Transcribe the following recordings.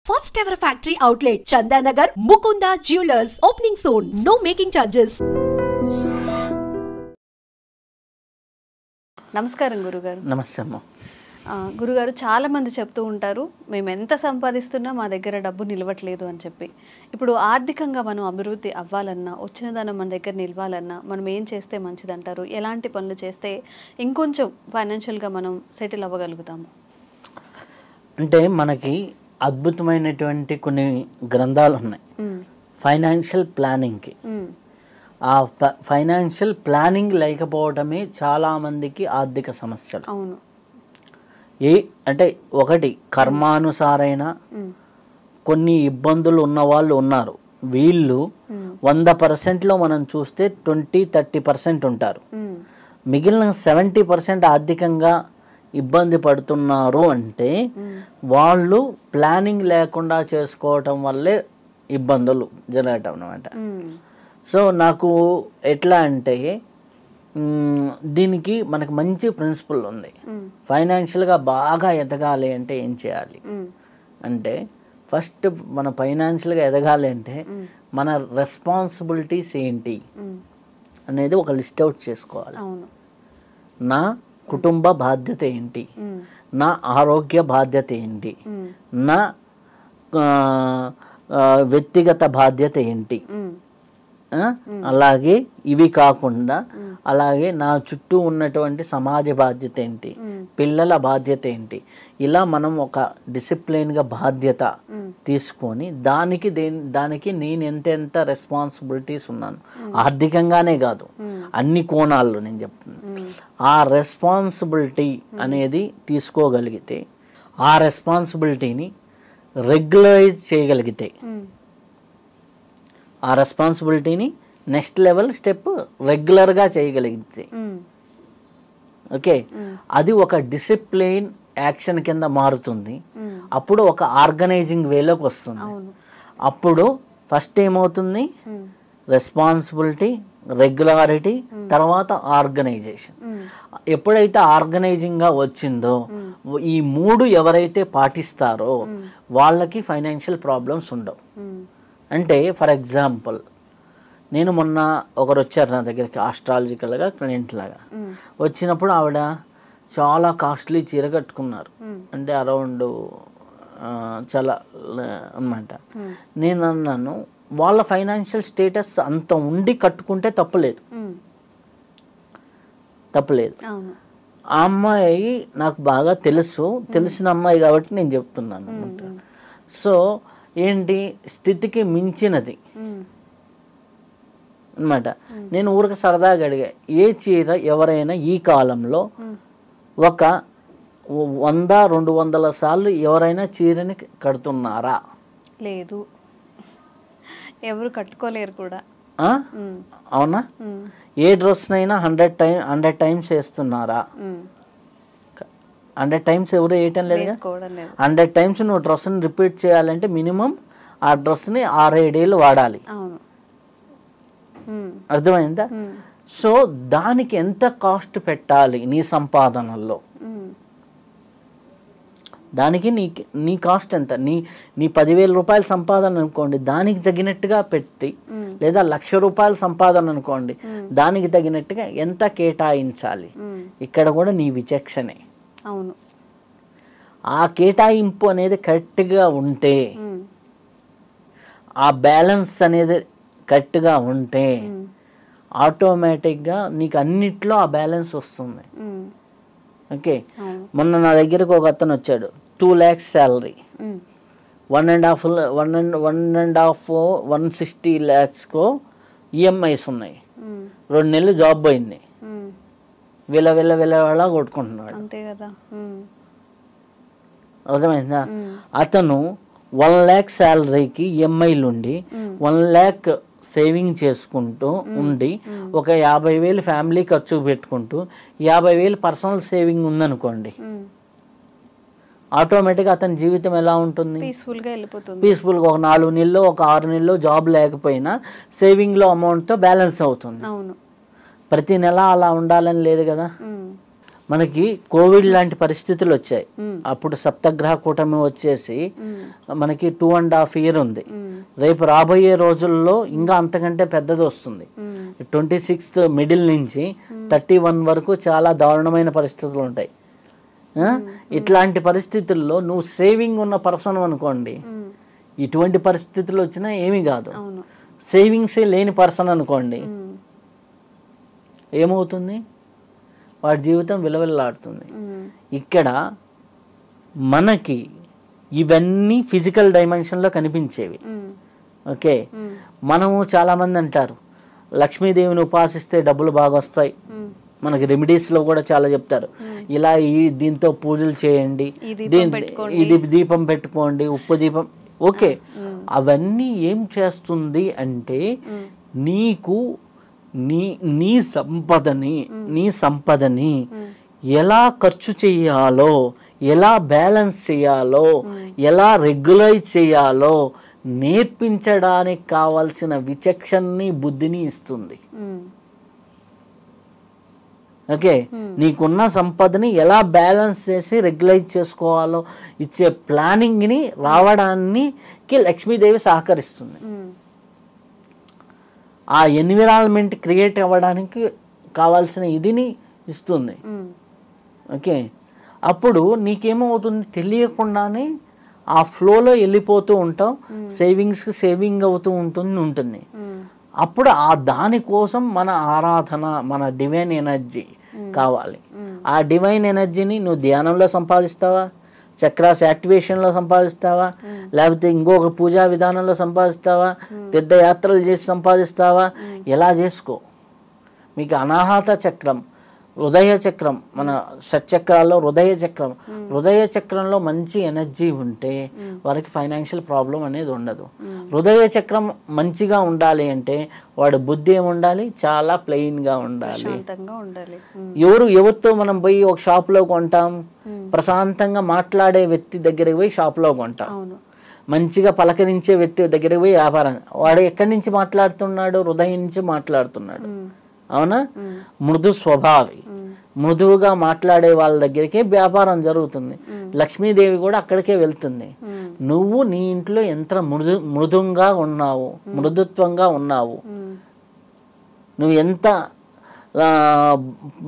First ever factory outlet, Chandanagar, Mukunda Jewelers, opening soon. No making charges. నమస్కారం గురుగారు. నమస్తే అమ్మ. గురుగారు, చాలా మంది చెప్తూ ఉంటారు మేము ఎంత సంపాదిస్తున్నా మా దగ్గర డబ్బు నిలవట్లేదు అని చెప్పి. ఇప్పుడు ఆర్థికంగా మనం అభివృద్ధి అవ్వాలన్నా, వచ్చిన దానం మన దగ్గర నిలవాలన్నా మనం ఏం చేస్తే మంచిదంటారు? ఎలాంటి పనులు చేస్తే ఇంకొంచెం ఫైనాన్షియల్గా మనం సెటిల్ అవ్వగలుగుతాము? అంటే మనకి అద్భుతమైనటువంటి కొన్ని గ్రంథాలు ఉన్నాయి ఫైనాన్షియల్ ప్లానింగ్కి. ఆ ఫైనాన్షియల్ ప్లానింగ్ లేకపోవడమే చాలామందికి ఆర్థిక సమస్యలు. అవును. అంటే ఒకటి కర్మానుసారైన కొన్ని ఇబ్బందులు ఉన్న వాళ్ళు ఉన్నారు. వీళ్ళు 100%లో మనం చూస్తే 20-30% ఉంటారు. మిగిలిన 70% ఆర్థికంగా ఇబ్బంది పడుతున్నారు. అంటే వాళ్ళు ప్లానింగ్ లేకుండా చేసుకోవటం వల్లే ఇబ్బందులు జరగటం అన్నమాట. సో నాకు ఎట్లా అంటే దీనికి మనకు మంచి ప్రిన్సిపల్ ఉంది. ఫైనాన్షియల్గా బాగా ఎదగాలి అంటే ఏం చేయాలి అంటే, ఫస్ట్ మన ఫైనాన్షియల్గా ఎదగాలి అంటే మన రెస్పాన్సిబిలిటీస్ ఏంటి అనేది ఒక లిస్ట్ అవుట్ చేసుకోవాలి. నా కుటుంబ బాధ్యత ఏంటి, నా ఆరోగ్య బాధ్యత ఏంటి, నా వ్యక్తిగత బాధ్యత ఏంటి, అలాగే ఇవి కాకుండా అలాగే నా చుట్టూ ఉన్నటువంటి సమాజ బాధ్యత ఏంటి, పిల్లల బాధ్యత ఏంటి, ఇలా మనం ఒక డిసిప్లిన్గా బాధ్యత తీసుకొని దానికి నేను ఎంతెంత రెస్పాన్సిబిలిటీస్ ఉన్నాను, ఆర్థికంగానే కాదు అన్ని కోణాల్లో నేను చెప్తున్నాను. ఆ రెస్పాన్సిబిలిటీ అనేది తీసుకోగలిగితే, ఆ రెస్పాన్సిబిలిటీని రెగ్యులరైజ్ చేయగలిగితే, ఆ రెస్పాన్సిబిలిటీని నెక్స్ట్ లెవెల్ స్టెప్ రెగ్యులర్గా చేయగలిగితే, ఓకే, అది ఒక డిసిప్లిన్ యాక్షన్ కింద మారుతుంది. అప్పుడు ఒక ఆర్గనైజింగ్ వేలోకి వస్తుంది. అప్పుడు ఫస్ట్ ఏమవుతుంది, రెస్పాన్సిబిలిటీ, రెగ్యులారిటీ, తర్వాత ఆర్గనైజేషన్. ఎప్పుడైతే ఆర్గనైజింగ్గా వచ్చిందో ఈ మూడు ఎవరైతే పాటిస్తారో వాళ్ళకి ఫైనాన్షియల్ ప్రాబ్లమ్స్ ఉండవు. అంటే ఫర్ ఎగ్జాంపుల్, నేను మొన్న ఒకరు వచ్చారు నా దగ్గరికి ఆస్ట్రాలజికల్గా క్లయింట్ లాగా. వచ్చినప్పుడు ఆవిడ చాలా కాస్ట్లీ చీర కట్టుకున్నారు. అంటే అరౌండ్ చాలా అన్నమాట. నేను అన్నాను, వాళ్ళ ఫైనాన్షియల్ స్టేటస్ అంత ఉండి కట్టుకుంటే తప్పులేదు. ఆ అమ్మాయి నాకు బాగా తెలిసిన అమ్మాయి కాబట్టి నేను చెప్తున్నాను అనమాట. సో ఏంటి, స్థితికి మించినది అన్నమాట. నేను ఊరికి సరదాగా అడిగా, ఏ చీర ఎవరైనా ఈ కాలంలో ఒక 100-200 సార్లు ఎవరైనా చీరని కడుతున్నారా? లేదు, ఎవరు కట్టుకోలేరు కూడా. అవునా? ఏ డ్రెస్నైనా 100 టైమ్స్ వేస్తున్నారా? 100 టైమ్స్ ఎవరు వేయటం లేదు. 100 టైమ్స్ నువ్వు డ్రెస్ని రిపీట్ చేయాలంటే మినిమం ఆ డ్రెస్ని 6-7 ఏళ్ళు వాడాలి. అర్థమైందా? సో దానికి ఎంత కాస్ట్ పెట్టాలి నీ సంపాదనలో, దానికి నీ కాస్ట్ ఎంత, నీ 10,000 రూపాయల సంపాదన అనుకోండి, దానికి తగినట్టుగా పెట్టి, లేదా 1,00,000 రూపాయల సంపాదన అనుకోండి, దానికి తగినట్టుగా ఎంత కేటాయించాలి. ఇక్కడ కూడా నీ విచక్షణే. అవును. ఆ కేటాయింపు అనేది కరెక్ట్గా ఉంటే, ఆ బ్యాలెన్స్ అనేది కరెక్ట్గా ఉంటే ఆటోమేటిక్గా నీకు అన్నిట్లో ఆ బ్యాలెన్స్ వస్తుంది. ఓకే, మొన్న నా దగ్గరకు ఒక అతను వచ్చాడు, 2 lakhs శాలరీ, 160 lakhs ఈఎంఐస్ ఉన్నాయి, 2 నెలలు జాబ్ పోయింది, విల కొట్టుకుంటున్నాడు. అంతే కదా. అర్థమైందా? అతను 1 lakh శాలరీకి ఈఎంఐలు ఉండి 1 lakh సేవింగ్ చేసుకుంటూ ఉండి ఒక 50,000 ఫ్యామిలీ ఖర్చు పెట్టుకుంటూ 50,000 పర్సనల్ సేవింగ్ ఉందనుకోండి, ఆటోమేటిక్గా అతని జీవితం ఎలా ఉంటుంది? పీస్ఫుల్గా వెళ్ళిపోతుంది. పీస్ఫుల్గా ఒక 4 నెలలు ఒక 6 నెలలు జాబ్ లేకపోయినా సేవింగ్లో అమౌంట్తో బ్యాలెన్స్ అవుతుంది. అవును. ప్రతి నెల అలా ఉండాలని లేదు కదా. మనకి కోవిడ్ లాంటి పరిస్థితులు వచ్చాయి. అప్పుడు సప్తగ్రహ కూటమి వచ్చేసి మనకి 2.5 years ఉంది. రేపు రాబోయే రోజుల్లో ఇంకా అంతకంటే పెద్దది వస్తుంది. 26th మిడిల్ నుంచి 31 వరకు చాలా దారుణమైన పరిస్థితులు ఉంటాయి. ఇట్లాంటి పరిస్థితుల్లో నువ్వు సేవింగ్ ఉన్న పర్సన్ అనుకోండి, ఇటువంటి పరిస్థితులు వచ్చినా ఏమీ కాదు. సేవింగ్సే లేని పర్సన్ అనుకోండి, ఏమవుతుంది? వాడి జీవితం విలవిల్లాడుతుంది. ఇక్కడ మనకి ఇవన్నీ ఫిజికల్ డైమెన్షన్లో కనిపించేవి. ఓకే, మనము చాలామంది అంటారు లక్ష్మీదేవిని ఉపాసిస్తే డబ్బులు బాగా వస్తాయి. మనకి రెమెడీస్లో కూడా చాలా చెప్తారు, ఇలా దీంతో పూజలు చేయండి, ఇది దీపం పెట్టుకోండి, ఉప్పు దీపం. ఓకే, అవన్నీ ఏం చేస్తుంది అంటే నీకు నీ సంపదని ఎలా ఖర్చు చేయాలో, ఎలా బ్యాలెన్స్ చేయాలో, ఎలా రెగ్యులైజ్ చేయాలో నేర్పించడానికి కావాల్సిన విచక్షణని బుద్ధిని ఇస్తుంది. ఓకే, నీకున్న సంపదని ఎలా బ్యాలెన్స్ చేసి రెగ్యులైజ్ చేసుకోవాలో ఇచ్చే ప్లానింగ్ని రావడానికి లక్ష్మీదేవి సహకరిస్తుంది. ఆ ఎన్విరాన్మెంట్ క్రియేట్ అవ్వడానికి కావాల్సిన ఇదిని ఇస్తుంది. ఓకే, అప్పుడు నీకేమవుతుంది? తెలియకుండానే ఆ ఫ్లోలో వెళ్ళిపోతూ ఉంటాం, సేవింగ్స్కి సేవింగ్ అవుతూ ఉంటుంది. అప్పుడు ఆ దానికోసం మన ఆరాధన, మన డివైన్ ఎనర్జీ కావాలి. ఆ డివైన్ ఎనర్జీని నువ్వు ధ్యానంలో సంపాదిస్తావా, చక్రాస్ యాక్టివేషన్లో సంపాదిస్తావా, లేకపోతే ఇంకొక పూజా విధానంలో సంపాదిస్తావా, తీర్థయాత్రలు చేసి సంపాదిస్తావా? ఎలా చేసుకో. మీకు అనాహత చక్రం, హృదయ చక్రం, మన షట్చక్రాల్లో హృదయ చక్రంలో మంచి ఎనర్జీ ఉంటే వారికి ఫైనాన్షియల్ ప్రాబ్లం అనేది ఉండదు. హృదయ చక్రం మంచిగా ఉండాలి అంటే వాడు బుద్ధి ఏముండాలి? చాలా ప్లెయిన్గా ఉండాలి. ఎవరితో మనం పోయి ఒక షాప్లో కొంటాం? ప్రశాంతంగా మాట్లాడే వ్యక్తి దగ్గరికి పోయి షాప్లో కొంటాం. మంచిగా పలకరించే వ్యక్తి దగ్గరికి పోయి వ్యాపారం. వాడు ఎక్కడి నుంచి మాట్లాడుతున్నాడు? హృదయం నుంచి మాట్లాడుతున్నాడు. అవునా? మృదు స్వభావి, మృదువుగా మాట్లాడే వాళ్ళ దగ్గరికే వ్యాపారం జరుగుతుంది. లక్ష్మీదేవి కూడా అక్కడికే వెళ్తుంది. నువ్వు నీ ఇంట్లో ఎంత మృదుంగా ఉన్నావు, మృదుత్వంగా ఉన్నావు, నువ్వు ఎంత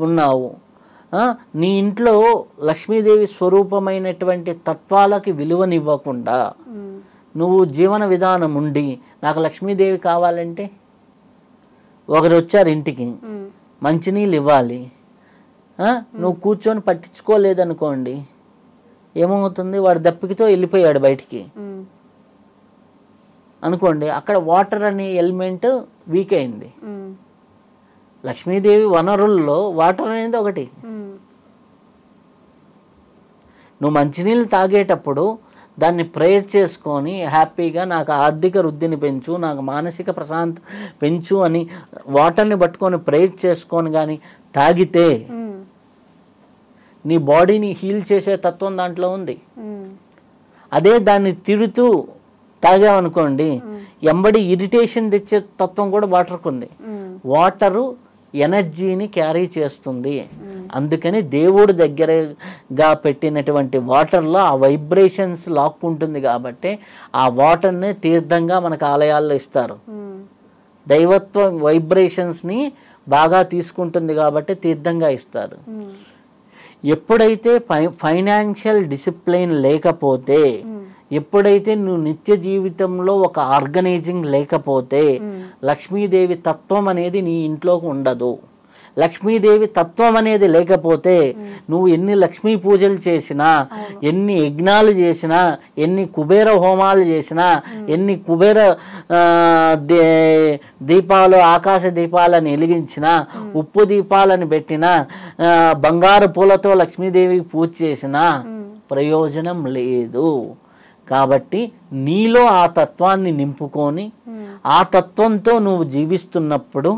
ఉన్నావు, నీ ఇంట్లో లక్ష్మీదేవి స్వరూపమైనటువంటి తత్వాలకి విలువనివ్వకుండా నువ్వు జీవన విధానం ఉండి నాకు లక్ష్మీదేవి కావాలంటే, ఒకరు వచ్చారు ఇంటికి, మంచినీళ్ళు ఇవ్వాలి, నువ్వు కూర్చొని పట్టించుకోలేదనుకోండి, ఏమవుతుంది? వాడు దప్పికతో వెళ్ళిపోయాడు బయటికి అనుకోండి, అక్కడ వాటర్ అనే ఎలిమెంట్ వీక్ అయింది. లక్ష్మీదేవి వనరుల్లో వాటర్ అనేది ఒకటి. నువ్వు మంచినీళ్ళు తాగేటప్పుడు దాన్ని ప్రేయర్ చేసుకొని హ్యాపీగా నాకు ఆర్థిక వృద్ధిని పెంచు, నాకు మానసిక ప్రశాంత పెంచు అని వాటర్ని పట్టుకొని ప్రేయర్ చేసుకొని కానీ తాగితే నీ బాడీని హీల్ చేసే తత్వం దాంట్లో ఉంది. అదే దాన్ని తిడుతూ తాగామనుకోండి, ఎంబడి ఇరిటేషన్ తెచ్చే తత్వం కూడా వాటర్కు ఉంది. వాటరు ఎనర్జీని క్యారీ చేస్తుంది. అందుకని దేవుడి దగ్గరగా పెట్టినటువంటి వాటర్లో ఆ వైబ్రేషన్స్ లాక్కుంటుంది కాబట్టి ఆ వాటర్ని తీర్థంగా మనకు ఆలయాల్లో ఇస్తారు. దైవత్వ వైబ్రేషన్స్ని బాగా తీసుకుంటుంది కాబట్టి తీర్థంగా ఇస్తారు. ఎప్పుడైతే ఫైనాన్షియల్ డిసిప్లిన్ లేకపోతే, ఎప్పుడైతే నువ్వు నిత్య జీవితంలో ఒక ఆర్గనైజింగ్ లేకపోతే లక్ష్మీదేవి తత్వం అనేది నీ ఇంట్లోకి ఉండదు. లక్ష్మీదేవి తత్వం అనేది లేకపోతే నువ్వు ఎన్ని లక్ష్మీ పూజలు చేసినా, ఎన్ని యజ్ఞాలు చేసినా, ఎన్ని కుబేర హోమాలు చేసినా, ఎన్ని కుబేర దీపాలు, ఆకాశ దీపాలను వెలిగించినా, ఉప్పు దీపాలను పెట్టినా, బంగారు పూలతో లక్ష్మీదేవికి పూజ చేసినా ప్రయోజనం లేదు. కాబట్టి నీలో ఆ తత్వాన్ని నింపుకొని ఆ తత్వంతో నువ్వు జీవిస్తున్నప్పుడు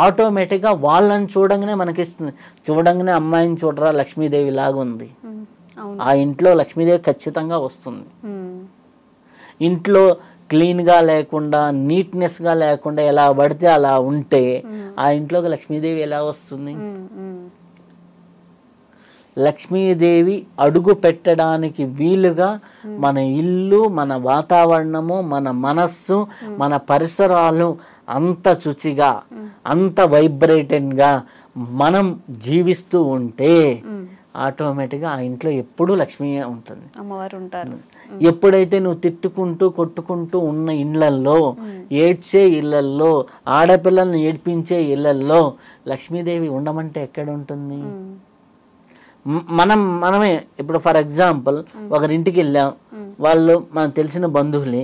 ఆటోమేటిక్గా వాళ్ళని చూడంగానే మనకిస్తుంది. చూడంగానే అమ్మాయిని చూడరా లక్ష్మీదేవి లాగా ఉంది, ఆ ఇంట్లో లక్ష్మీదేవి ఖచ్చితంగా వస్తుంది. ఇంట్లో క్లీన్గా లేకుండా, నీట్నెస్గా లేకుండా ఎలా పడితే అలా ఉంటే ఆ ఇంట్లోకి లక్ష్మీదేవి ఎలా వస్తుంది? లక్ష్మీదేవి అడుగు పెట్టడానికి వీలుగా మన ఇల్లు, మన వాతావరణము, మన మనస్సు, మన పరిసరాలు అంత శుచిగా, అంత వైబ్రేటెంట్గా మనం జీవిస్తూ ఉంటే ఆటోమేటిక్గా ఆ ఇంట్లో ఎప్పుడూ లక్ష్మీ ఉంటుంది, అమ్మవారు ఉంటారు. ఎప్పుడైతే నువ్వు తిట్టుకుంటూ కొట్టుకుంటూ ఉన్న ఇళ్లల్లో, ఏడ్చే ఇళ్లల్లో, ఆడపిల్లల్ని ఏడ్పించే ఇళ్లల్లో లక్ష్మీదేవి ఉండమంటే ఎక్కడ ఉంటుంది? మనమే ఇప్పుడు ఫర్ ఎగ్జాంపుల్ ఒకరింటికి వెళ్ళాం, వాళ్ళు మనకు తెలిసిన బంధువులే,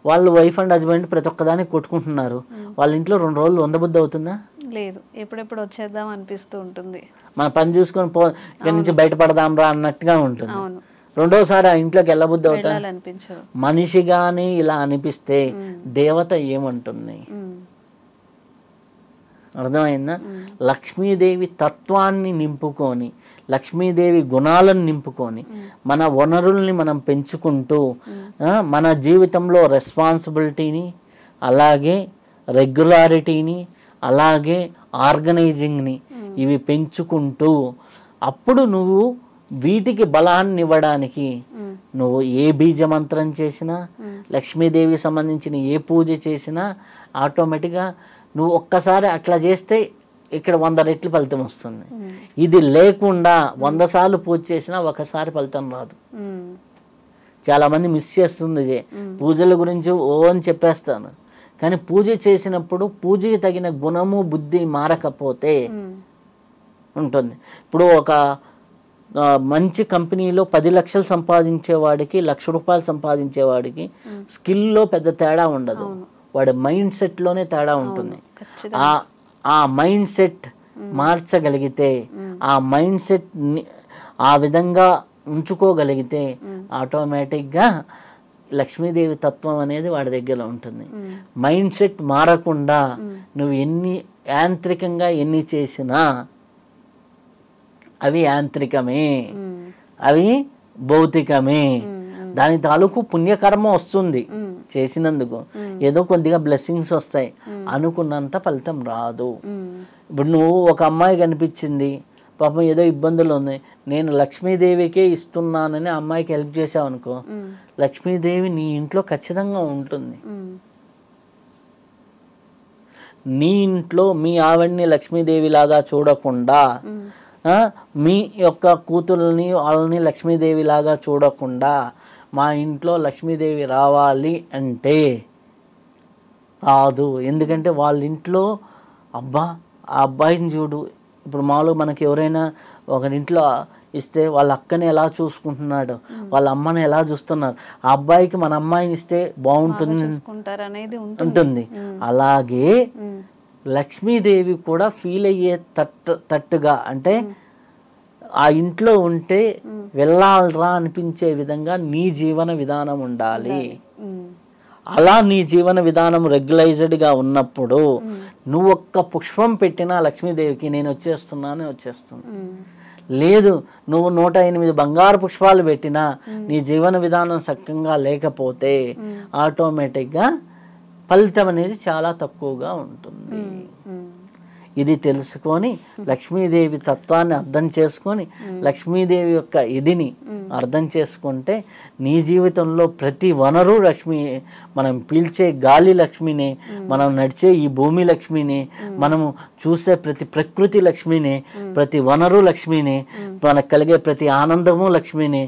వాళ్ళు వైఫ్ అండ్ హస్బెండ్ ప్రతి ఒక్కదానికి కొట్టుకుంటున్నారు, వాళ్ళ ఇంట్లో 2 రోజులు ఉండబుద్ధి అవుతుందా? లేదు, ఎప్పుడెప్పుడు వచ్చేద్దాం అనిపిస్తూ ఉంటుంది. మన పని చూసుకొని ఇక్కడి నుంచి బయటపడదాం రా అన్నట్టుగా ఉంటుంది. రెండోసారి ఆ ఇంట్లోకి వెళ్ళబుద్ధి అవుతా? మనిషిగాని ఇలా అనిపిస్తే దేవత ఏమంటుంది? అర్థమైందా? లక్ష్మీదేవి తత్వాన్ని నింపుకొని, లక్ష్మీదేవి గుణాలను నింపుకొని మన వనరుల్ని మనం పెంచుకుంటూ మన జీవితంలో రెస్పాన్సిబిలిటీని, అలాగే రెగ్యులారిటీని, అలాగే ఆర్గనైజింగ్ని ఇవి పెంచుకుంటూ, అప్పుడు నువ్వు వీటికి బలాన్ని ఇవ్వడానికి నువ్వు ఏ బీజమంత్రం చేసినా, లక్ష్మీదేవికి సంబంధించిన ఏ పూజ చేసినా ఆటోమేటిక్గా నువ్వు ఒక్కసారి అట్లా చేస్తే ఇక్కడ 100 రెట్లు ఫలితం వస్తుంది. ఇది లేకుండా 100 సార్లు పూజ చేసినా ఒకసారి ఫలితం రాదు. చాలామంది మిస్ చేస్తుంది పూజల గురించి అని చెప్పేస్తాను, కానీ పూజ చేసినప్పుడు పూజకి తగిన గుణము బుద్ధి మారకపోతే ఉంటుంది. ఇప్పుడు ఒక మంచి కంపెనీలో 10 లక్షలు సంపాదించేవాడికి 1,00,000 రూపాయలు సంపాదించేవాడికి స్కిల్లో పెద్ద తేడా ఉండదు, వాడి మైండ్ సెట్లోనే తేడా ఉంటుంది. ఆ మైండ్ సెట్ మార్చగలిగితే, ఆ మైండ్ సెట్ ఆ విధంగా ఉంచుకోగలిగితే ఆటోమేటిక్గా లక్ష్మీదేవి తత్వం అనేది వాడి దగ్గర ఉంటుంది. మైండ్ సెట్ మారకుండా నువ్వు ఎన్ని యాంత్రికంగా ఎన్ని చేసినా అవి యాంత్రికమే, అవి భౌతికమే. దాని తాలూకు పుణ్యకర్మ వస్తుంది చేసినందుకు, ఏదో కొద్దిగా బ్లెస్సింగ్స్ వస్తాయి, అనుకున్నంత ఫలితం రాదు. ఇప్పుడు నువ్వు ఒక అమ్మాయి కనిపించింది, పాపం ఏదో ఇబ్బందులు ఉన్నాయి, నేను లక్ష్మీదేవికే ఇస్తున్నానని అమ్మాయికి హెల్ప్ చేసావు అనుకో, లక్ష్మీదేవి నీ ఇంట్లో ఖచ్చితంగా ఉంటుంది. నీ ఇంట్లో మీ ఆవిడ్ని లక్ష్మీదేవి లాగా చూడకుండా, మీ యొక్క కూతుర్ని వాళ్ళని లక్ష్మీదేవి లాగా చూడకుండా, మా ఇంట్లో లక్ష్మీదేవి రావాలి అంటే రాదు. ఎందుకంటే వాళ్ళ ఇంట్లో అబ్బా ఆ అబ్బాయిని చూడు, ఇప్పుడు మామూలుగా మనకి ఎవరైనా ఒకరింట్లో ఇస్తే వాళ్ళ అక్కని ఎలా చూసుకుంటున్నాడు, వాళ్ళ అమ్మని ఎలా చూస్తున్నారు, ఆ అబ్బాయికి మన అమ్మాయిని ఇస్తే బాగుంటుంది ఉంటుంది. అలాగే లక్ష్మీదేవి కూడా ఫీల్ అయ్యే తట్టుగా, అంటే ఆ ఇంట్లో ఉంటే వెళ్ళాలరా అనిపించే విధంగా నీ జీవన విధానం ఉండాలి. అలా నీ జీవన విధానం రెగ్యులైజ్డ్గా ఉన్నప్పుడు నువ్వు ఒక్క పుష్పం పెట్టినా లక్ష్మీదేవికి నేను వచ్చేస్తున్నాను వచ్చేస్తుంది. లేదు, నువ్వు 108 బంగారు పుష్పాలు పెట్టినా నీ జీవన విధానం సక్కంగా లేకపోతే ఆటోమేటిక్గా ఫలితం అనేది చాలా తక్కువగా ఉంటుంది. ఇది తెలుసుకొని లక్ష్మీదేవి తత్వాన్ని అర్థం చేసుకొని, లక్ష్మీదేవి యొక్క ఇదిని అర్థం చేసుకుంటే నీ జీవితంలో ప్రతి వనరు లక్ష్మి, మనం పీల్చే గాలి లక్ష్మిని, మనం నడిచే ఈ భూమి లక్ష్మిని, మనము చూసే ప్రతి ప్రకృతి లక్ష్మిని, ప్రతి వనరు లక్ష్మిని, మనకు కలిగే ప్రతి ఆనందము లక్ష్మిని,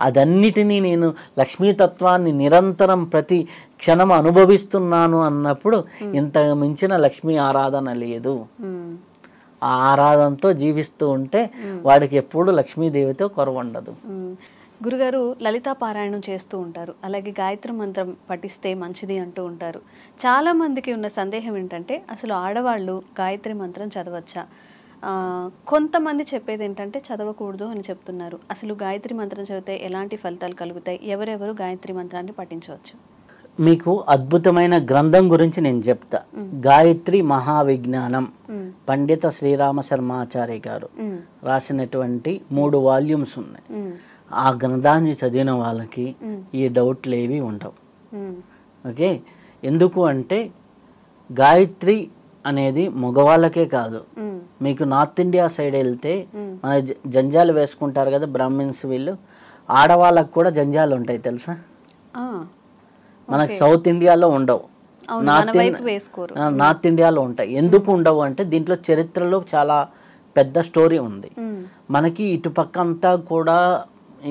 అదన్నిటినీ నేను లక్ష్మీతత్వాన్ని నిరంతరం ప్రతి క్షణం అనుభవిస్తున్నాను అన్నప్పుడు ఇంత మించిన లక్ష్మీ ఆరాధన లేదు. ఆ ఆరాధనతో జీవిస్తూ ఉంటే వాడికి ఎప్పుడు లక్ష్మీదేవితో కొరవ ఉండదు. గురుగారు లలితా పారాయణం చేస్తూ ఉంటారు, అలాగే గాయత్రి మంత్రం పఠిస్తే మంచిది అంటూ ఉంటారు. చాలా మందికి ఉన్న సందేహం ఏంటంటే అసలు ఆడవాళ్ళు గాయత్రి మంత్రం చదవచ్చా? కొంతమంది చెప్పేది ఏంటంటే చదవకూడదు అని చెప్తున్నారు. అసలు గాయత్రి మంత్రం చదివితే ఎలాంటి ఫలితాలు కలుగుతాయి? ఎవరెవరు గాయత్రి మంత్రాన్ని పఠించవచ్చు? మీకు అద్భుతమైన గ్రంథం గురించి నేను చెప్తా. గాయత్రి మహావిజ్ఞానం, పండిత శ్రీరామ శర్మాచార్య గారు రాసినటువంటి 3 వాల్యూమ్స్ ఉన్నాయి. ఆ గ్రంథాన్ని చదివిన వాళ్ళకి ఈ డౌట్లు ఏవి ఉండవు. ఓకే, ఎందుకు అంటే గాయత్రి అనేది మగవాళ్ళకే కాదు, మీకు నార్త్ ఇండియా సైడ్ వెళ్తే మన జంజాలు వేసుకుంటారు కదా బ్రాహ్మిన్స్, వీళ్ళు ఆడవాళ్ళకు కూడా జంజాలు ఉంటాయి తెలుసా? మనకు సౌత్ ఇండియాలో ఉండవు, నార్త్ ఇండియాలో ఉంటాయి. ఎందుకు ఉండవు అంటే దీంట్లో చరిత్రలో చాలా పెద్ద స్టోరీ ఉంది. మనకి ఇటుపక్క అంతా కూడా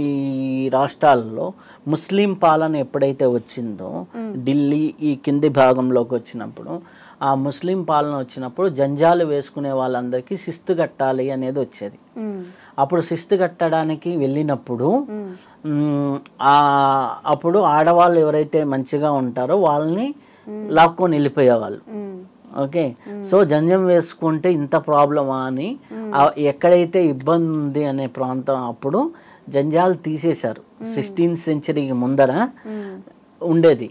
ఈ రాష్ట్రాల్లో ముస్లిం పాలన ఎప్పుడైతే వచ్చిందో, ఢిల్లీ ఈ కింది భాగంలోకి వచ్చినప్పుడు, ఆ ముస్లిం పాలన వచ్చినప్పుడు జంజాలు వేసుకునే వాళ్ళందరికీ శిస్తు కట్టాలి అనేది వచ్చేది. అప్పుడు శిస్తు కట్టడానికి వెళ్ళినప్పుడు అప్పుడు ఆడవాళ్ళు ఎవరైతే మంచిగా ఉంటారో వాళ్ళని లాక్కొని వెళ్ళిపోయేవాళ్ళు. ఓకే, సో జంజం వేసుకుంటే ఇంత ప్రాబ్లమా అని ఎక్కడైతే ఇబ్బంది ఉంది అనే ప్రాంతం అప్పుడు జంజాలు తీసేశారు. 16th సెంచరీకి ముందర ఉండేది.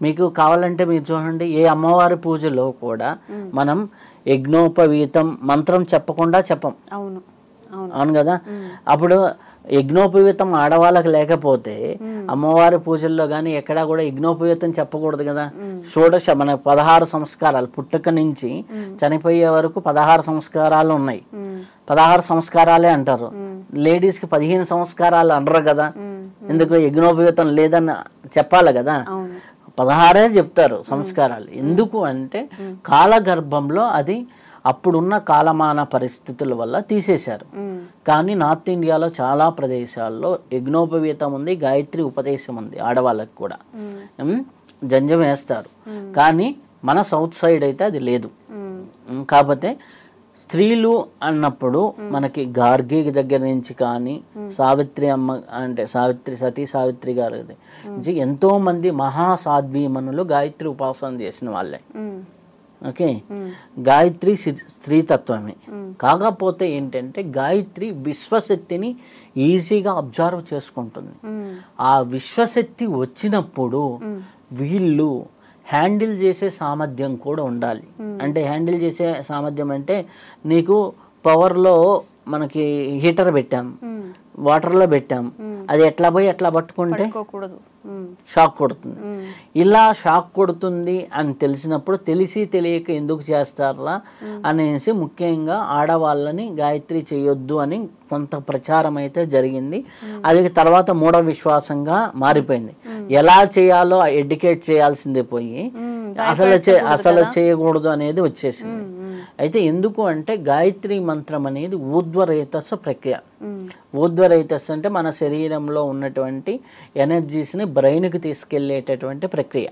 మీకు కావాలంటే మీరు చూడండి, ఏ అమ్మవారి పూజలో కూడా మనం యజ్ఞోపవీతం మంత్రం చెప్పకుండా చెప్పం. అవును కదా. అప్పుడు యజ్ఞోపవీతం ఆడవాళ్ళకి లేకపోతే అమ్మవారి పూజల్లో కానీ ఎక్కడా కూడా యజ్ఞోపవీతం చెప్పకూడదు కదా. షోడశ మన 16 సంస్కారాలు, పుట్టుక నుంచి చనిపోయే వరకు 16 సంస్కారాలు ఉన్నాయి. 16 సంస్కారాలే అంటారు. లేడీస్కి 15 సంస్కారాలు అనరు కదా. ఎందుకు? యజ్ఞోపవీతం లేదని చెప్పాలి కదా. 16 చెప్తారు సంస్కారాలు. ఎందుకు అంటే కాలగర్భంలో అది అప్పుడున్న కాలమాన పరిస్థితుల వల్ల తీసేశారు. కానీ నార్త్ ఇండియాలో చాలా ప్రదేశాల్లో యజ్ఞోపవీతం ఉంది, గాయత్రి ఉపదేశం ఉంది. ఆడవాళ్ళకి కూడా జంజం వేస్తారు. కానీ మన సౌత్ సైడ్ అయితే అది లేదు. కాకపోతే స్త్రీలు అన్నప్పుడు మనకి గార్గి దగ్గర నుంచి కానీ సావిత్రి అమ్మ అంటే సతీ సావిత్రి గారి నుంచి ఎంతో మంది మహాసాధ్వీమణులు గాయత్రి ఉపాసన చేసిన వాళ్ళే. ఓకే, గాయత్రి స్త్రీతత్వమే. కాకపోతే ఏంటంటే గాయత్రి విశ్వశక్తిని ఈజీగా అబ్జర్వ్ చేసుకుంటుంది. ఆ విశ్వశక్తి వచ్చినప్పుడు వీళ్ళు హ్యాండిల్ చేసే సామర్థ్యం కూడా ఉండాలి. అంటే హ్యాండిల్ చేసే సామర్థ్యం అంటే నీకు పవర్లో మనకి హీటర్ పెట్టాం, వాటర్లో పెట్టాం, అది ఎట్లా పోయి ఎట్లా పట్టుకుంటే షాక్ కొడుతుంది. ఇలా షాక్ కొడుతుంది అని తెలిసినప్పుడు తెలిసి తెలియక ఎందుకు చేస్తారా అనేసి ముఖ్యంగా ఆడవాళ్ళని గాయత్రి చేయొద్దు అని కొంత ప్రచారం అయితే జరిగింది. అది తర్వాత మూఢ విశ్వాసంగా మారిపోయింది. ఎలా చేయాలో ఎడ్యుకేట్ చేయాల్సిందే పోయి అసలు చేయకూడదు అనేది వచ్చేసింది. అయితే ఎందుకు అంటే గాయత్రి మంత్రం అనేది ఊర్ధ్వరేతస్సు ప్రక్రియ. ఊర్ధ్వరేతస్సు అంటే మన శరీరంలో ఉన్నటువంటి ఎనర్జీస్ని బ్రెయిన్కి తీసుకెళ్లేటటువంటి ప్రక్రియ.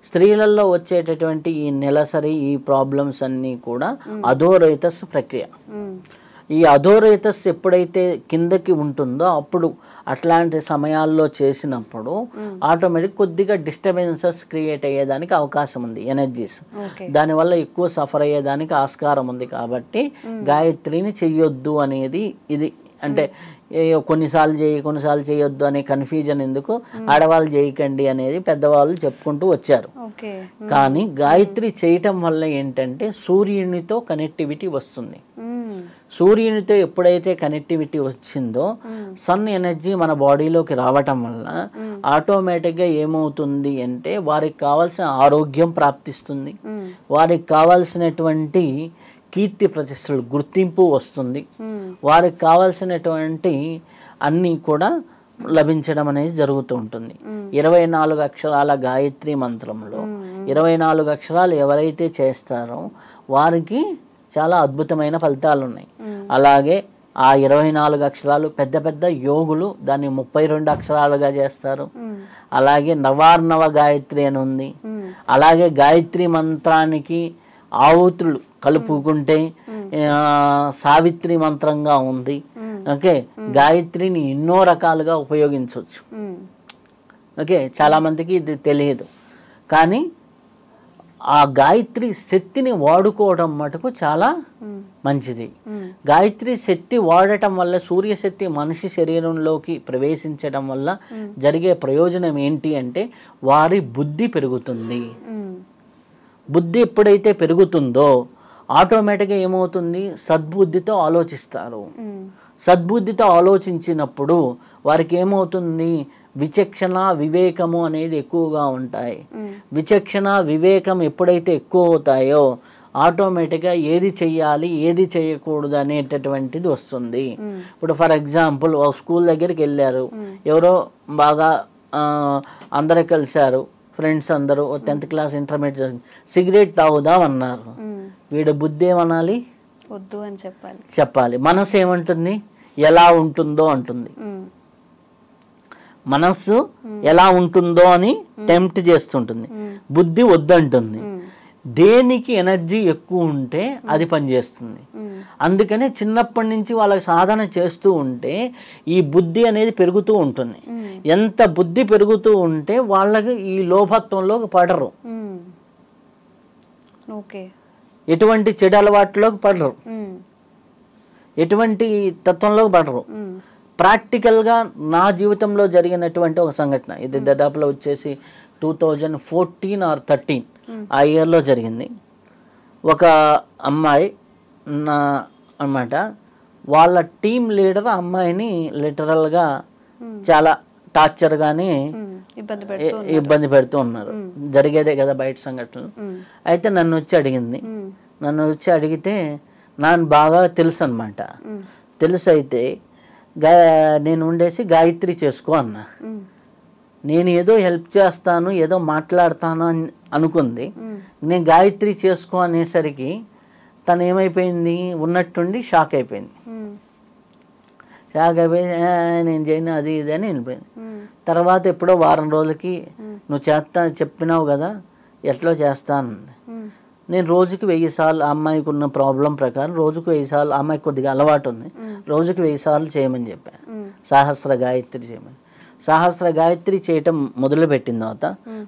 స్త్రీలలో వచ్చేటటువంటి ఈ నెలసరి ఈ ప్రాబ్లమ్స్ అన్నీ కూడా అధోరేతస్సు ప్రక్రియ. ఈ అధోరేతస్ ఎప్పుడైతే కిందకి ఉంటుందో అప్పుడు అట్లాంటి సమయాల్లో చేసినప్పుడు ఆటోమేటిక్ కొద్దిగా డిస్టర్బెన్సెస్ క్రియేట్ అయ్యేదానికి అవకాశం ఉంది, ఎనర్జీస్. దానివల్ల ఎక్కువ సఫర్ అయ్యేదానికి ఆస్కారం ఉంది. కాబట్టి గాయత్రిని చెయ్యొద్దు అనేది ఇది. అంటే కొన్నిసార్లు చేయొద్దు అనే కన్ఫ్యూజన్ ఎందుకు, ఆడవాళ్ళు చేయకండి అనేది పెద్దవాళ్ళు చెప్పుకుంటూ వచ్చారు. కానీ గాయత్రి చేయటం వల్ల ఏంటంటే సూర్యునితో కనెక్టివిటీ వస్తుంది. సూర్యునితో ఎప్పుడైతే కనెక్టివిటీ వచ్చిందో సన్ ఎనర్జీ మన బాడీలోకి రావటం వల్ల ఆటోమేటిక్గా ఏమవుతుంది అంటే వారికి కావాల్సిన ఆరోగ్యం ప్రాప్తిస్తుంది, వారికి కావాల్సినటువంటి కీర్తి ప్రతిష్టలు గుర్తింపు వస్తుంది, వారికి కావాల్సినటువంటి అన్నీ కూడా లభించడం అనేది జరుగుతూ ఉంటుంది. 24 అక్షరాల గాయత్రి మంత్రంలో 24 అక్షరాలు ఎవరైతే చేస్తారో వారికి చాలా అద్భుతమైన ఫలితాలు ఉన్నాయి. అలాగే ఆ 24 అక్షరాలు పెద్ద పెద్ద యోగులు దాన్ని 32 అక్షరాలుగా చేస్తారు. అలాగే నవార్ణవ గాయత్రి అని ఉంది. అలాగే గాయత్రి మంత్రానికి ఆవుతులు కలుపుకుంటే సావిత్రి మంత్రంగా ఉంది. ఓకే, గాయత్రిని ఎన్నో రకాలుగా ఉపయోగించవచ్చు. ఓకే, చాలా మందికి ఇది తెలియదు. కానీ ఆ గాయత్రి శక్తిని వాడుకోవడం మటుకు చాలా మంచిది. గాయత్రి శక్తి వాడటం వల్ల సూర్యశక్తి మనిషి శరీరంలోకి ప్రవేశించడం వల్ల జరిగే ప్రయోజనం ఏంటి అంటే వారి బుద్ధి పెరుగుతుంది. బుద్ధి ఎప్పుడైతే పెరుగుతుందో ఆటోమేటిక్గా ఏమవుతుంది, సద్బుద్ధితో ఆలోచిస్తారు. సద్బుద్ధితో ఆలోచించినప్పుడు వారికి ఏమవుతుంది, విచక్షణ వివేకము అనేది ఎక్కువగా ఉంటాయి. విచక్షణ వివేకం ఎప్పుడైతే ఎక్కువ అవుతాయో ఆటోమేటిక్గా ఏది చెయ్యాలి ఏది చేయకూడదు అనేటటువంటిది వస్తుంది. ఇప్పుడు ఫర్ ఎగ్జాంపుల్ ఒక స్కూల్ దగ్గరికి వెళ్ళారు, ఎవరో బాగా అందరూ కలిశారు, ఫ్రెండ్స్ అందరూ 10th క్లాస్ ఇంటర్మీడియట్ సిగరెట్ తాగుదాం అన్నారు. వీడు బుద్ధి ఏమనాలి? వద్దు అని చెప్పాలి. మనసు ఏమంటుంది? ఎలా ఉంటుందో అంటుంది. మనస్సు ఎలా ఉంటుందో అని టెంప్ట్ చేస్తుంటుంది, బుద్ధి వద్దంటుంది. దేనికి ఎనర్జీ ఎక్కువ ఉంటే అది పనిచేస్తుంది. అందుకనే చిన్నప్పటి నుంచి వాళ్ళకి సాధన చేస్తూ ఉంటే ఈ బుద్ధి అనేది పెరుగుతూ ఉంటుంది. ఎంత బుద్ధి పెరుగుతూ ఉంటే వాళ్ళకి ఈ లోభత్వంలోకి పడరు, ఎటువంటి చెడు అలవాట్లోకి పడరు, ఎటువంటి తత్వంలోకి పడరు. ప్రాక్టికల్గా నా జీవితంలో జరిగినటువంటి ఒక సంఘటన ఇది దాదాపులో వచ్చేసి 2014 or 13 ఆ ఇయర్లో జరిగింది. ఒక అమ్మాయి నా అన్నమాట, వాళ్ళ టీం లీడర్ అమ్మాయిని లిటరల్గా చాలా టార్చర్గానే ఇబ్బంది పెడుతూ ఉన్నారు. జరిగేదే కదా బయట సంఘటనలు. అయితే నన్ను వచ్చి అడిగింది. నన్ను వచ్చి అడిగితే నాకు బాగా తెలుసు అనమాట. తెలుసు అయితే నేను ఉండేసి గాయత్రి చేసుకో అన్నా. నేను ఏదో హెల్ప్ చేస్తాను, ఏదో మాట్లాడతాను అని అనుకుంది. నేను గాయత్రి చేసుకో అనేసరికి తను ఏమైపోయింది, ఉన్నట్టుండి షాక్ అయిపోయింది. షాక్ అయిపోయి నేను చేయను అది ఇది అని వెళ్ళిపోయింది. తర్వాత ఎప్పుడో వారం రోజులకి నువ్వు చెప్పినావు కదా, ఎట్లో చేస్తాను. నేను రోజుకి 1000 సార్లు, అమ్మాయికి ఉన్న ప్రాబ్లం ప్రకారం రోజుకు 1000 సార్లు, అమ్మాయికి కొద్దిగా అలవాటు ఉంది, రోజుకి 1000 సార్లు చేయమని చెప్పాను. సహస్ర గాయత్రి చేయమని. సహస్ర గాయత్రి చేయటం మొదలుపెట్టిన తర్వాత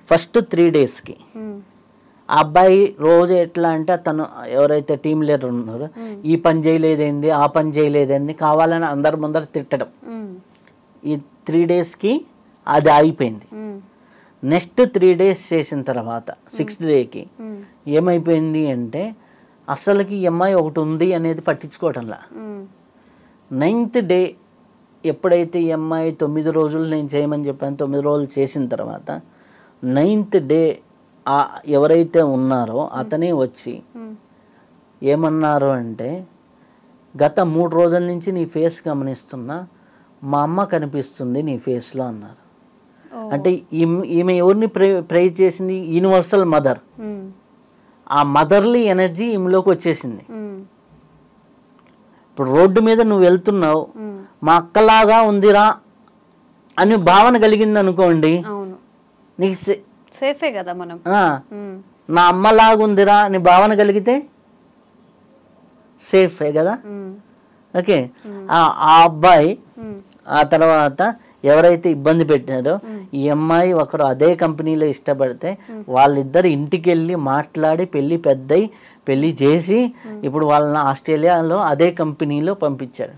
ఫస్ట్ 3 డేస్కి ఆ అబ్బాయి రోజు ఎట్లా అంటే తను ఎవరైతే టీం లీడర్ ఉన్నారో ఈ పని చేయలేదేంది ఆ పని చేయలేదేంది కావాలని అందరి ముందర తిట్టడం. ఈ 3 డేస్కి అది అయిపోయింది. నెక్స్ట్ 3 డేస్ చేసిన తర్వాత 6th డేకి ఏమైపోయింది అంటే అసలుకి ఈ అమ్మాయి ఒకటి ఉంది అనేది పట్టించుకోవటంలా. 9th డే ఎప్పుడైతే ఈ అమ్మాయి 9 రోజులు నేను చేయమని చెప్పాను, 9 రోజులు చేసిన తర్వాత 9th డే ఎవరైతే ఉన్నారో అతనే వచ్చి ఏమన్నారు అంటే గత 3 రోజుల నుంచి నీ ఫేస్ గమనిస్తున్నా, మా అమ్మ కనిపిస్తుంది నీ ఫేస్లో అన్నారు. అంటే ఈమె ఎవరిని ప్రైజ్ చేసింది? Universal mother. ఆ మదర్లీ ఎనర్జీ ఈమెలోకి వచ్చేసింది. ఇప్పుడు రోడ్డు మీద నువ్వు వెళ్తున్నావు, మా అక్కలాగా ఉందిరా అని భావన కలిగింది అనుకోండి, నీకు సేఫే కదా. మనం నా అమ్మలాగా ఉందిరా అని భావన కలిగితే సేఫే కదా. ఓకే. ఆ అబ్బాయి ఆ తర్వాత ఎవరైతే ఇబ్బంది పెట్టారో ఈ అమ్మాయి ఒకరు అదే కంపెనీలో ఇష్టపడితే వాళ్ళిద్దరు ఇంటికి వెళ్ళి మాట్లాడి పెళ్ళి చేసి ఇప్పుడు వాళ్ళని ఆస్ట్రేలియాలో అదే కంపెనీలో పంపించారు.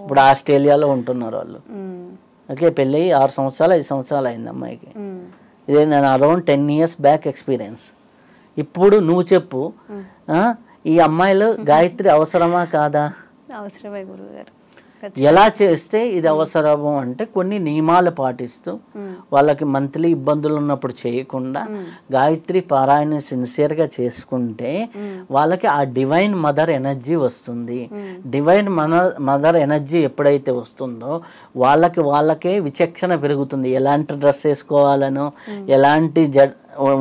ఇప్పుడు ఆస్ట్రేలియాలో ఉంటున్నారు వాళ్ళు. ఓకే. పెళ్ళి 6 సంవత్సరాలు 5 సంవత్సరాలు అయింది అమ్మాయికి. ఇదే నేను అరౌండ్ 10 years బ్యాక్ ఎక్స్పీరియన్స్. ఇప్పుడు నువ్వు చెప్పు, ఈ అమ్మాయిలో గాయత్రి అవసరమా కాదా? అవసరమే గురువుగారు. ఎలా చేస్తే ఇది అవసరము అంటే కొన్ని నియమాలు పాటిస్తూ వాళ్ళకి మంత్లీ ఇబ్బందులు ఉన్నప్పుడు చేయకుండా గాయత్రి పారాయణ సిన్సియర్గా చేసుకుంటే వాళ్ళకి ఆ డివైన్ మదర్ ఎనర్జీ వస్తుంది. డివైన్ మదర్ ఎనర్జీ ఎప్పుడైతే వస్తుందో వాళ్ళకే విచక్షణ పెరుగుతుంది. ఎలాంటి డ్రెస్ వేసుకోవాలనో, ఎలాంటి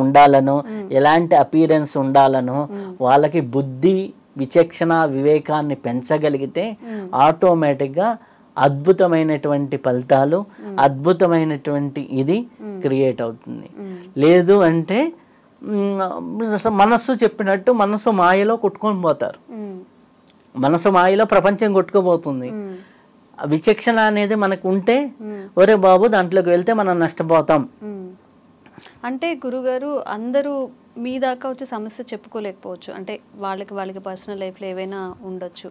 ఉండాలనో, ఎలాంటి అపీరెన్స్ ఉండాలనో వాళ్ళకి బుద్ధి విచక్షణ వివేకాన్ని పెంచగలిగితే ఆటోమేటిక్గా అద్భుతమైనటువంటి ఫలితాలు, అద్భుతమైనటువంటి ఇది క్రియేట్ అవుతుంది. లేదు అంటే మనస్సు చెప్పినట్టు మనసు మాయలో కొట్టుకొని పోతారు. మనసు మాయలో ప్రపంచం కొట్టుకుపోతుంది. విచక్షణ అనేది మనకు ఉంటే ఒరే బాబు దాంట్లోకి వెళ్తే మనం నష్టపోతాం. అంటే గురుగారు అందరూ మీ దాకా వచ్చి సమస్య చెప్పుకోలేకపోవచ్చు. అంటే వాళ్ళకి పర్సనల్ లైఫ్లో ఏవైనా ఉండొచ్చు.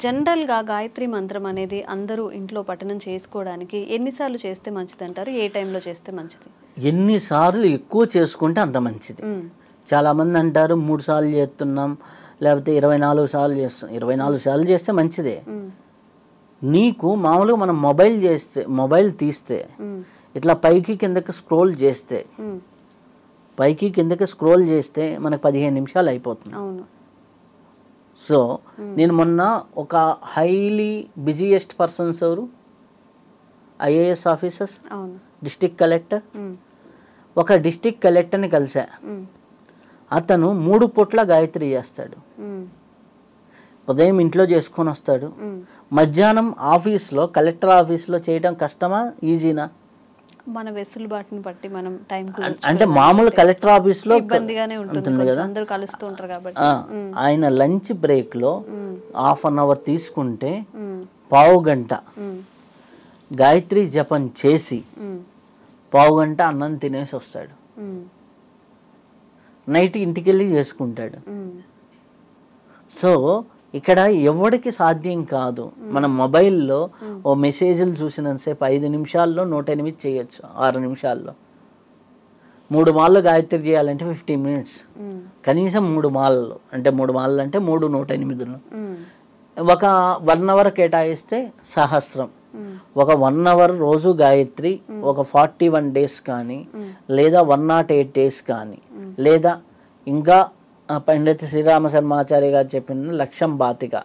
జనరల్గా గాయత్రి మంత్రం అనేది అందరూ ఇంట్లో పఠనం చేసుకోవడానికి ఎన్నిసార్లు చేస్తే మంచిది అంటారు? ఏ టైంలో చేస్తే మంచిది? ఎన్నిసార్లు ఎక్కువ చేసుకుంటే అంత మంచిది. చాలామంది అంటారు 3 సార్లు చేస్తున్నాం, లేకపోతే 24 సార్లు చేస్తున్నాం. 24 సార్లు చేస్తే మంచిదే. నీకు మామూలుగా మనం మొబైల్ తీస్తే ఇట్లా పైకి కిందకి స్క్రోల్ చేస్తే పైకి కిందకి స్క్రోల్ చేస్తే మనకు 15 నిమిషాలు అయిపోతుంది. అవును. సో నేను మొన్న ఒక హైలీ బిజియెస్ట్ పర్సన్స్ ఎవరు, ఐఏఎస్ ఆఫీసర్స్, అవును. డిస్ట్రిక్ట్ కలెక్టర్, ఒక డిస్ట్రిక్ట్ కలెక్టర్ని కలిసా. అతను 3 పూట్ల గాయత్రి చేస్తాడు. ఉదయం ఇంట్లో చేసుకొని వస్తాడు, మధ్యాహ్నం ఆఫీస్లో కలెక్టర్ ఆఫీస్లో చేయడం కష్టమా ఈజీనా? మన వెసులుబాటుని బట్టి మనం టైం అంటే మామూలు కలెక్టర్ ఆఫీస్లో ఇబ్బందిగానే ఉంటుంది కదా, అందరూ కలుస్తూ ఉంటారు కాబట్టి. ఆయన లంచ్ బ్రేక్లో ½ అన్ అవర్ తీసుకుంటే పావు గంట గాయత్రి జపం చేసి పావు గంట అన్నం తినేసి వస్తాడు. నైట్ ఇంటికి వెళ్ళి చేసుకుంటాడు. సో ఇక్కడ ఎవరికి సాధ్యం కాదు. మన మొబైల్లో ఓ మెసేజ్లు చూసినంతసేపు 5 నిమిషాల్లో 108 చేయొచ్చు, 6 నిమిషాల్లో. 3 మాలలు గాయత్రి చేయాలంటే 15 మినిట్స్, కనీసం 3 మాలలు అంటే 3 మాలలు అంటే 3 108. ఒక 1 అవర్ కేటాయిస్తే సహస్రం. ఒక 1 అవర్ రోజు గాయత్రి ఒక 41 డేస్ కానీ, లేదా 108 డేస్ కానీ, లేదా ఇంకా పండిత శ్రీరామ శర్మాచార్య గారు చెప్పిన లక్ష్యం బాతిక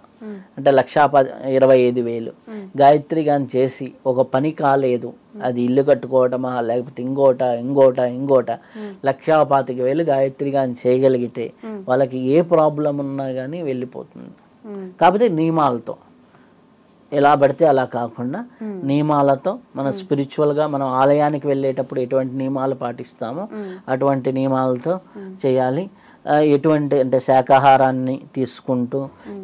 అంటే 1,25,000 గాయత్రి గాని చేసి ఒక పని కాలేదు, అది ఇల్లు కట్టుకోవటమా లేకపోతే ఇంకోట 1,25,000 గాయత్రి గాని చేయగలిగితే వాళ్ళకి ఏ ప్రాబ్లం ఉన్నా కానీ వెళ్ళిపోతుంది. కాకపోతే నియమాలతో, ఎలా పడితే అలా కాకుండా నియమాలతో మనం స్పిరిచువల్గా మనం ఆలయానికి వెళ్ళేటప్పుడు ఎటువంటి నియమాలు పాటిస్తామో అటువంటి నియమాలతో చేయాలి. ఎటువంటి అంటే శాకాహారాన్ని తీసుకుంటూ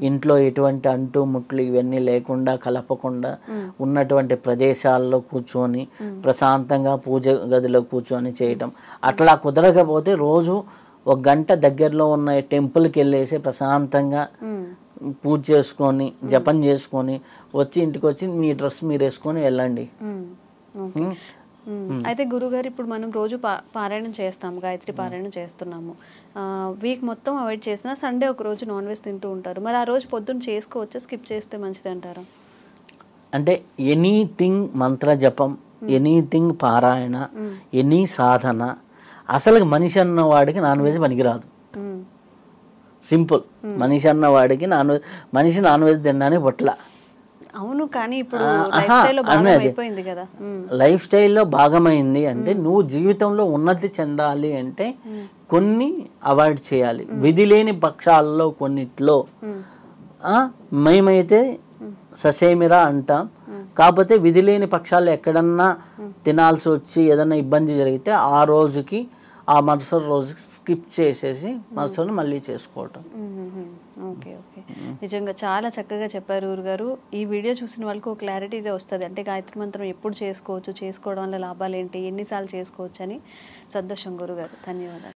ఇంట్లో ఎటువంటి అంటు ముట్లు ఇవన్నీ లేకుండా కలపకుండా ఉన్నటువంటి ప్రదేశాల్లో కూర్చొని ప్రశాంతంగా పూజ గదిలో కూర్చొని చేయటం. అట్లా కుదరకపోతే రోజు 1 గంట దగ్గరలో ఉన్న టెంపుల్కి వెళ్ళేసి ప్రశాంతంగా పూజ చేసుకొని జపం చేసుకొని వచ్చి ఇంటికి వచ్చి మీ డ్రెస్ మీరు వేసుకొని వెళ్ళండి. అయితే గురుగారు, ఇప్పుడు మనం రోజు పారాయణం చేస్తాము, గాయత్రి పారాయణం చేస్తున్నాము, వీక్ మొత్తం అవాయిడ్ చేసినా సండే ఒక రోజు నాన్ వెజ్ తింటూ ఉంటారు. మరి ఆ రోజు పొద్దున్న చేసుకోవచ్చా, స్కిప్ చేస్తే మంచిది అంటారా? అంటే ఎనీథింగ్ మంత్ర జపం, ఎనీథింగ్ పారాయణ, ఎనీ సాధన, అసలు మనిషి అన్నవాడికి నాన్ వెజ్ పనికిరాదు. సింపుల్. మనిషి అన్నవాడికి మనిషి నాన్ వెజ్ తినడానికి పొట్ల. అవును, కానీ ఇప్పుడు లైఫ్ స్టైల్లో భాగమైపోయింది కదా. లైఫ్ స్టైల్లో భాగమైంది అంటే నువ్వు జీవితంలో ఉన్నతి చెందాలి అంటే కొన్ని అవాయిడ్ చేయాలి. విధి లేని పక్షాల్లో కొన్నిట్లో మేమైతే ససేమిరా అంటాం. కాకపోతే విధి లేని పక్షాలు ఎక్కడన్నా తినాల్సి వచ్చి ఏదన్నా ఇబ్బంది జరిగితే ఆ రోజుకి ఆ మరుసటి రోజుకి స్కిప్ చేసేసి మరుసటి మళ్ళీ చేసుకోవటం. ఓకే ఓకే, నిజంగా చాలా చక్కగా చెప్పారు గురుగారు. ఈ వీడియో చూసిన వాళ్ళకి ఒక క్లారిటీ అయితే వస్తుంది, అంటే గాయత్రి మంత్రం ఎప్పుడు చేసుకోవచ్చు, చేసుకోవడం వల్ల లాభాలు ఏంటి, ఎన్నిసార్లు చేసుకోవచ్చు అని. సంతోషం గురుగారు, ధన్యవాదాలు.